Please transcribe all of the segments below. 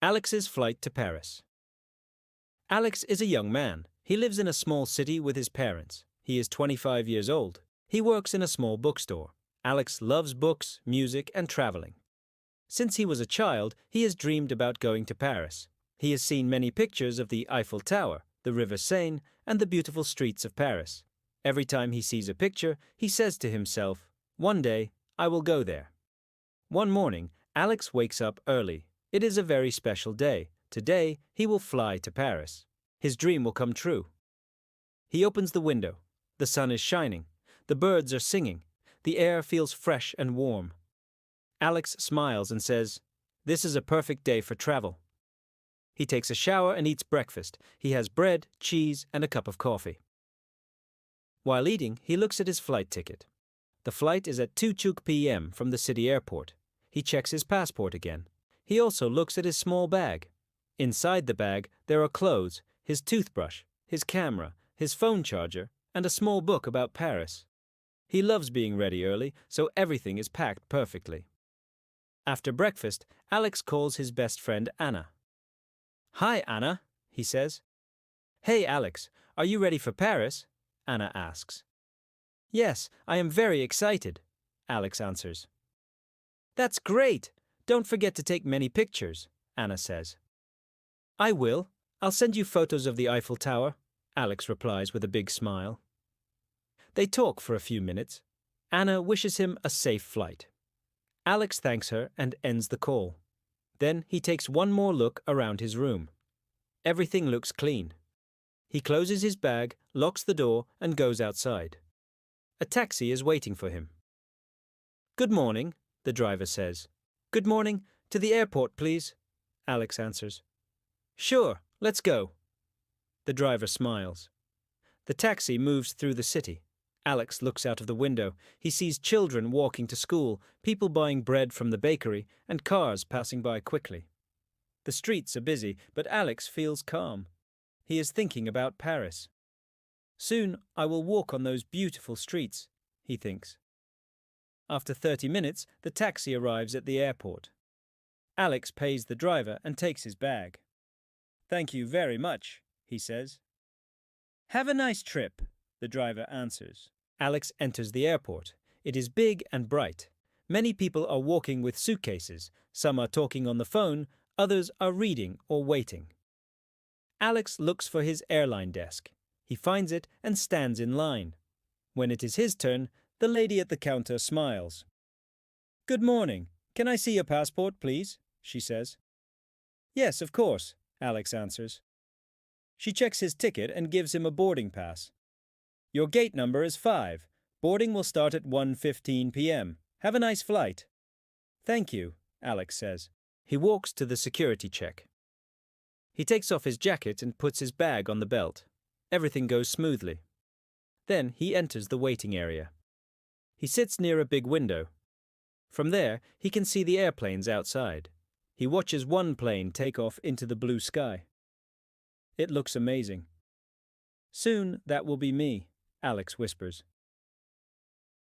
Alex's flight to Paris. Alex is a young man. He lives in a small city with his parents. He is 25 years old. He works in a small bookstore. Alex loves books, music, and traveling. Since he was a child, he has dreamed about going to Paris. He has seen many pictures of the Eiffel Tower, the River Seine, and the beautiful streets of Paris. Every time he sees a picture, he says to himself, "One day, I will go there." One morning, Alex wakes up early. It is a very special day. Today, he will fly to Paris. His dream will come true. He opens the window. The sun is shining. The birds are singing. The air feels fresh and warm. Alex smiles and says, "This is a perfect day for travel." He takes a shower and eats breakfast. He has bread, cheese, and a cup of coffee. While eating, he looks at his flight ticket. The flight is at 2 p.m. from the city airport. He checks his passport again. He also looks at his small bag. Inside the bag, there are clothes, his toothbrush, his camera, his phone charger, and a small book about Paris. He loves being ready early, so everything is packed perfectly. After breakfast, Alex calls his best friend Anna. "Hi, Anna," he says. "Hey, Alex, are you ready for Paris?" Anna asks. "Yes, I am very excited," Alex answers. "That's great! Don't forget to take many pictures," Anna says. "I will. I'll send you photos of the Eiffel Tower," Alex replies with a big smile. They talk for a few minutes. Anna wishes him a safe flight. Alex thanks her and ends the call. Then he takes one more look around his room. Everything looks clean. He closes his bag, locks the door, and goes outside. A taxi is waiting for him. "Good morning," the driver says. "Good morning. To the airport, please," Alex answers. "Sure, let's go." The driver smiles. The taxi moves through the city. Alex looks out of the window. He sees children walking to school, people buying bread from the bakery, and cars passing by quickly. The streets are busy, but Alex feels calm. He is thinking about Paris. "Soon I will walk on those beautiful streets," he thinks. After 30 minutes, the taxi arrives at the airport. Alex pays the driver and takes his bag. "Thank you very much," he says. "Have a nice trip," the driver answers. Alex enters the airport. It is big and bright. Many people are walking with suitcases. Some are talking on the phone, others are reading or waiting. Alex looks for his airline desk. He finds it and stands in line. When it is his turn, the lady at the counter smiles. "Good morning. Can I see your passport, please?" she says. "Yes, of course," Alex answers. She checks his ticket and gives him a boarding pass. "Your gate number is 5. Boarding will start at 1:15 p.m. Have a nice flight." "Thank you," Alex says. He walks to the security check. He takes off his jacket and puts his bag on the belt. Everything goes smoothly. Then he enters the waiting area. He sits near a big window. From there, he can see the airplanes outside. He watches one plane take off into the blue sky. It looks amazing. "Soon that will be me," Alex whispers.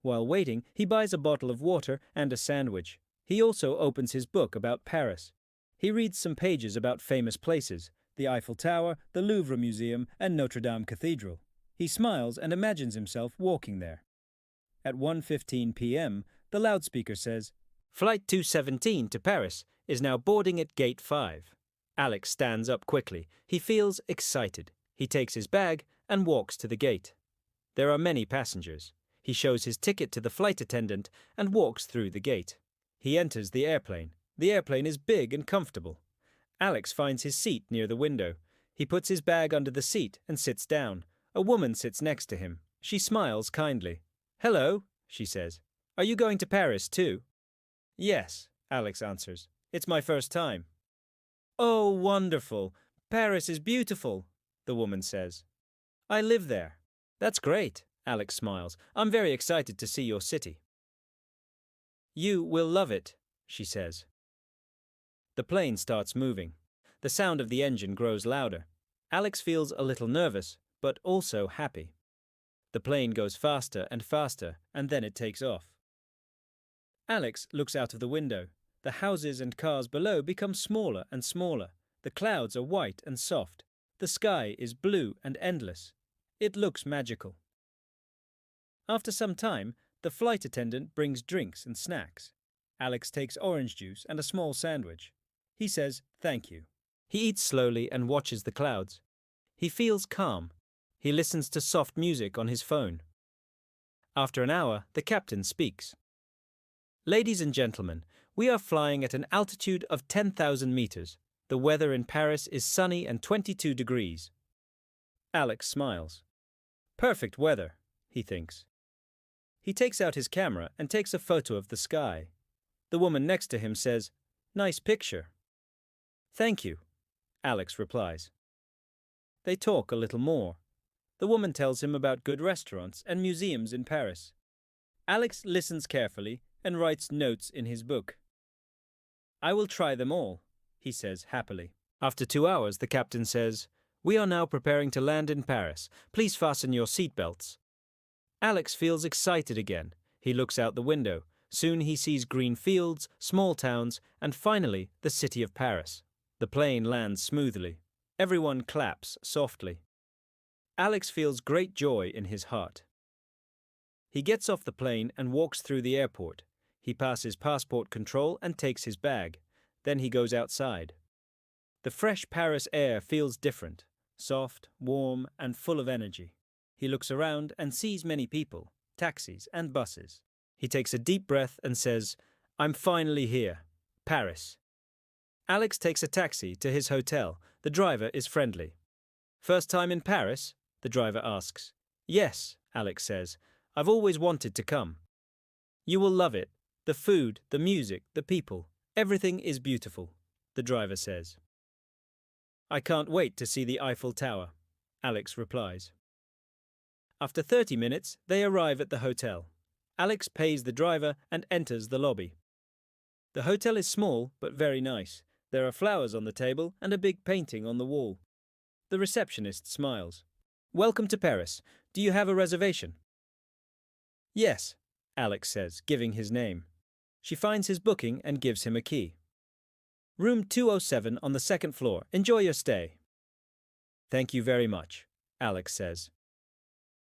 While waiting, he buys a bottle of water and a sandwich. He also opens his book about Paris. He reads some pages about famous places, the Eiffel Tower, the Louvre Museum, and Notre Dame Cathedral. He smiles and imagines himself walking there. At 1:15 p.m., the loudspeaker says, "Flight 217 to Paris is now boarding at Gate 5. Alex stands up quickly. He feels excited. He takes his bag and walks to the gate. There are many passengers. He shows his ticket to the flight attendant and walks through the gate. He enters the airplane. The airplane is big and comfortable. Alex finds his seat near the window. He puts his bag under the seat and sits down. A woman sits next to him. She smiles kindly. "Hello," she says. "Are you going to Paris too?" "Yes," Alex answers. "It's my first time." "Oh, wonderful. Paris is beautiful," the woman says. "I live there." "That's great," Alex smiles. "I'm very excited to see your city." "You will love it," she says. The plane starts moving. The sound of the engine grows louder. Alex feels a little nervous, but also happy. The plane goes faster and faster, and then it takes off. Alex looks out of the window. The houses and cars below become smaller and smaller. The clouds are white and soft. The sky is blue and endless. It looks magical. After some time, the flight attendant brings drinks and snacks. Alex takes orange juice and a small sandwich. He says, "Thank you." He eats slowly and watches the clouds. He feels calm. He listens to soft music on his phone. After an hour, the captain speaks. "Ladies and gentlemen, we are flying at an altitude of 10,000 meters. The weather in Paris is sunny and 22 degrees. Alex smiles. Perfect weather, he thinks. He takes out his camera and takes a photo of the sky. The woman next to him says, "Nice picture." "Thank you," Alex replies. They talk a little more. The woman tells him about good restaurants and museums in Paris. Alex listens carefully and writes notes in his book. "I will try them all," he says happily. After 2 hours, the captain says, "We are now preparing to land in Paris. Please fasten your seatbelts." Alex feels excited again. He looks out the window. Soon he sees green fields, small towns, and finally the city of Paris. The plane lands smoothly. Everyone claps softly. Alex feels great joy in his heart. He gets off the plane and walks through the airport. He passes passport control and takes his bag. Then he goes outside. The fresh Paris air feels different, soft, warm, and full of energy. He looks around and sees many people, taxis and buses. He takes a deep breath and says, "I'm finally here. Paris." Alex takes a taxi to his hotel. The driver is friendly. "First time in Paris?" the driver asks. "Yes," Alex says. "I've always wanted to come." "You will love it. The food, the music, the people. Everything is beautiful," the driver says. "I can't wait to see the Eiffel Tower," Alex replies. After 30 minutes, they arrive at the hotel. Alex pays the driver and enters the lobby. The hotel is small but very nice. There are flowers on the table and a big painting on the wall. The receptionist smiles. "Welcome to Paris. Do you have a reservation?" "Yes," Alex says, giving his name. She finds his booking and gives him a key. "Room 207 on the second floor. Enjoy your stay." "Thank you very much," Alex says.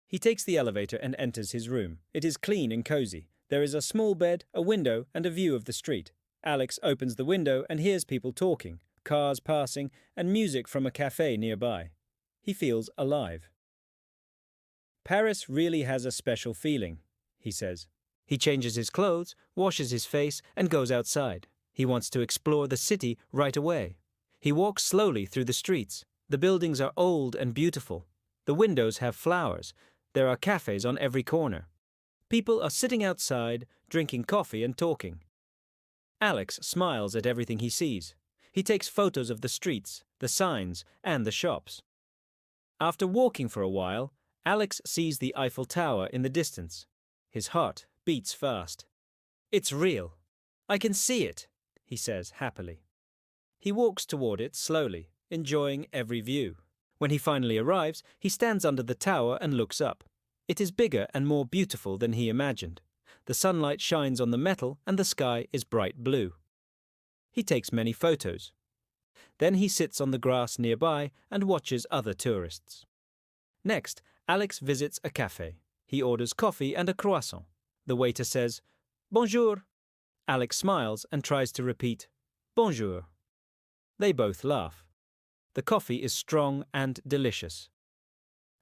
He takes the elevator and enters his room. It is clean and cozy. There is a small bed, a window, and a view of the street. Alex opens the window and hears people talking, cars passing, and music from a cafe nearby. He feels alive. "Paris really has a special feeling," he says. He changes his clothes, washes his face, and goes outside. He wants to explore the city right away. He walks slowly through the streets. The buildings are old and beautiful. The windows have flowers. There are cafes on every corner. People are sitting outside, drinking coffee and talking. Alex smiles at everything he sees. He takes photos of the streets, the signs, and the shops. After walking for a while, Alex sees the Eiffel Tower in the distance. His heart beats fast. "It's real. I can see it," he says happily. He walks toward it slowly, enjoying every view. When he finally arrives, he stands under the tower and looks up. It is bigger and more beautiful than he imagined. The sunlight shines on the metal and the sky is bright blue. He takes many photos. Then he sits on the grass nearby and watches other tourists. Next, Alex visits a cafe. He orders coffee and a croissant. The waiter says, "Bonjour." Alex smiles and tries to repeat, "Bonjour." They both laugh. The coffee is strong and delicious.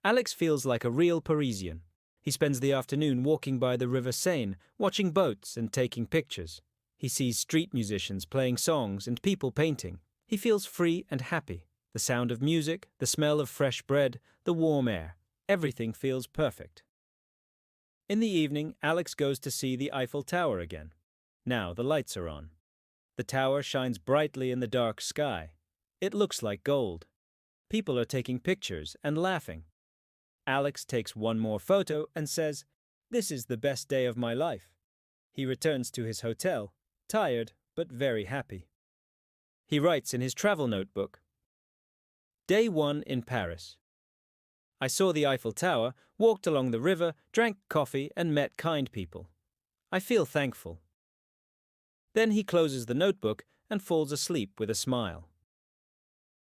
Alex feels like a real Parisian. He spends the afternoon walking by the River Seine, watching boats and taking pictures. He sees street musicians playing songs and people painting. He feels free and happy. The sound of music, the smell of fresh bread, the warm air. Everything feels perfect. In the evening, Alex goes to see the Eiffel Tower again. Now the lights are on. The tower shines brightly in the dark sky. It looks like gold. People are taking pictures and laughing. Alex takes one more photo and says, "This is the best day of my life." He returns to his hotel, tired but very happy. He writes in his travel notebook, "Day 1 in Paris. I saw the Eiffel Tower, walked along the river, drank coffee, and met kind people. I feel thankful. Then he closes the notebook and falls asleep with a smile.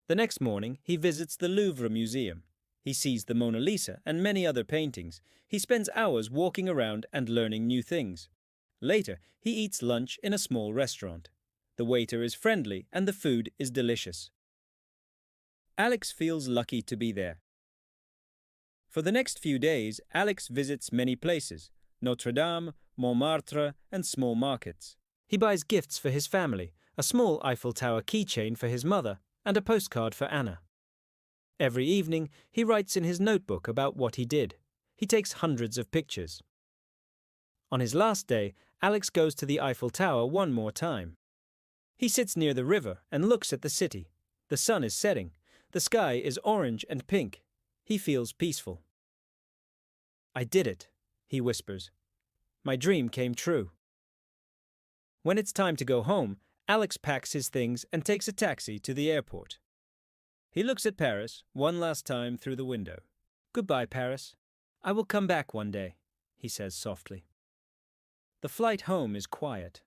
The next morning, he visits the Louvre Museum. He sees the Mona Lisa and many other paintings. He spends hours walking around and learning new things. Later, he eats lunch in a small restaurant. The waiter is friendly and the food is delicious. Alex feels lucky to be there. For the next few days, Alex visits many places: Notre Dame, Montmartre, and small markets. He buys gifts for his family, a small Eiffel Tower keychain for his mother, and a postcard for Anna. Every evening, he writes in his notebook about what he did. He takes hundreds of pictures. On his last day, Alex goes to the Eiffel Tower one more time. He sits near the river and looks at the city. The sun is setting. The sky is orange and pink. He feels peaceful. "I did it," he whispers. "My dream came true." When it's time to go home, Alex packs his things and takes a taxi to the airport. He looks at Paris one last time through the window. "Goodbye, Paris. I will come back one day," he says softly. The flight home is quiet.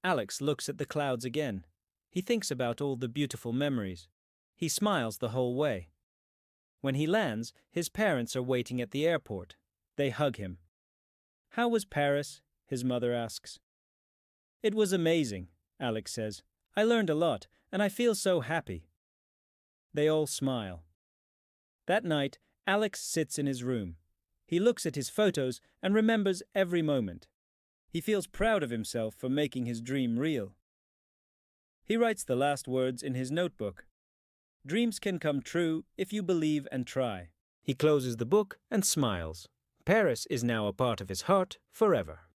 Alex looks at the clouds again. He thinks about all the beautiful memories. He smiles the whole way. When he lands, his parents are waiting at the airport. They hug him. "How was Paris?" his mother asks. "It was amazing," Alex says. "I learned a lot, and I feel so happy." They all smile. That night, Alex sits in his room. He looks at his photos and remembers every moment. He feels proud of himself for making his dream real. He writes the last words in his notebook. "Dreams can come true if you believe and try." He closes the book and smiles. Paris is now a part of his heart forever.